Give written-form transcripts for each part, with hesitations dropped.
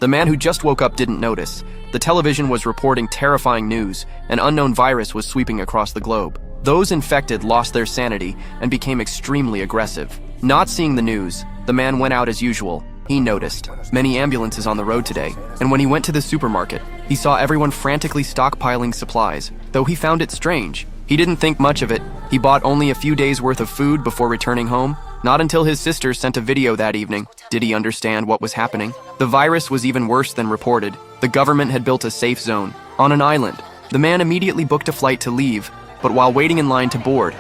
The man who just woke up didn't notice. The television was reporting terrifying news. An unknown virus was sweeping across the globe. Those infected lost their sanity and became extremely aggressive. Not seeing the news, the man went out as usual. He noticed many ambulances on the road today, and when he went to the supermarket, he saw everyone frantically stockpiling supplies. Though he found it strange, he didn't think much of it. He bought only a few days' worth of food before returning home. Not until his sister sent a video that evening did he understand what was happening. The virus was even worse than reported. The government had built a safe zone on an island. The man immediately booked a flight to leave, but while waiting in line to board,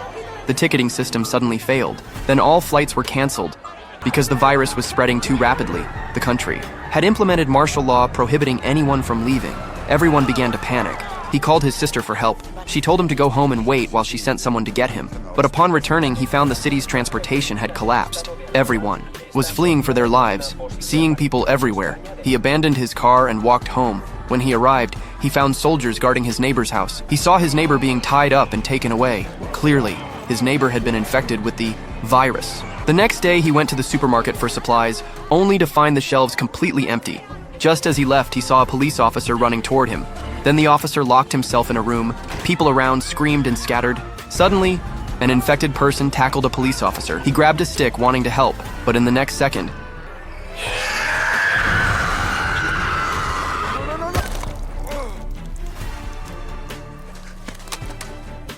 the ticketing system suddenly failed. Then all flights were canceled because the virus was spreading too rapidly. The country had implemented martial law prohibiting anyone from leaving. Everyone began to panic. He called his sister for help. She told him to go home and wait while she sent someone to get him. But upon returning, he found the city's transportation had collapsed. Everyone was fleeing for their lives, seeing people everywhere. He abandoned his car and walked home. When he arrived, he found soldiers guarding his neighbor's house. He saw his neighbor being tied up and taken away. Clearly, his neighbor had been infected with the virus. The next day, he went to the supermarket for supplies, only to find the shelves completely empty. Just as he left, he saw a police officer running toward him. Then the officer locked himself in a room. People around screamed and scattered. Suddenly, an infected person tackled a police officer. He grabbed a stick, wanting to help, but in the next second,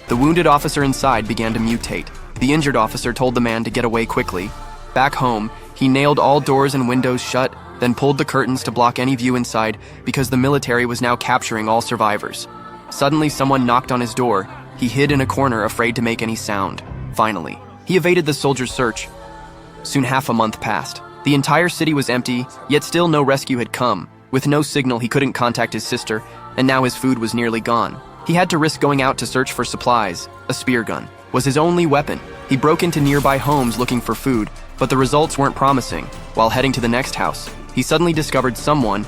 the wounded officer inside began to mutate. The injured officer told the man to get away quickly. Back home, he nailed all doors and windows shut, then pulled the curtains to block any view inside because the military was now capturing all survivors. Suddenly, someone knocked on his door. He hid in a corner, afraid to make any sound. Finally, he evaded the soldiers' search. Soon half a month passed. The entire city was empty, yet still no rescue had come. With no signal, he couldn't contact his sister, and now his food was nearly gone. He had to risk going out to search for supplies. A spear gun was his only weapon. He broke into nearby homes looking for food, but the results weren't promising. While heading to the next house, he suddenly discovered someone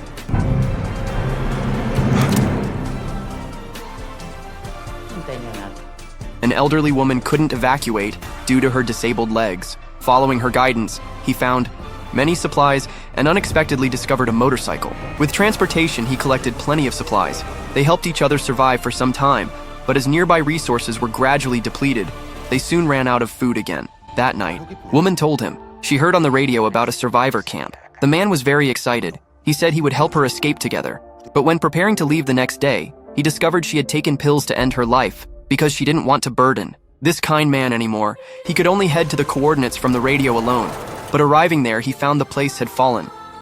an elderly woman couldn't evacuate due to her disabled legs. Following her guidance, he found many supplies and unexpectedly discovered a motorcycle. With transportation, he collected plenty of supplies. They helped each other survive for some time, but as nearby resources were gradually depleted, they soon ran out of food again. That night, woman told him she heard on the radio about a survivor camp. The man was very excited. He said he would help her escape together. But when preparing to leave the next day, he discovered she had taken pills to end her life because she didn't want to burden this kind man anymore. He could only head to the coordinates from the radio alone. But arriving there, he found the place had fallen.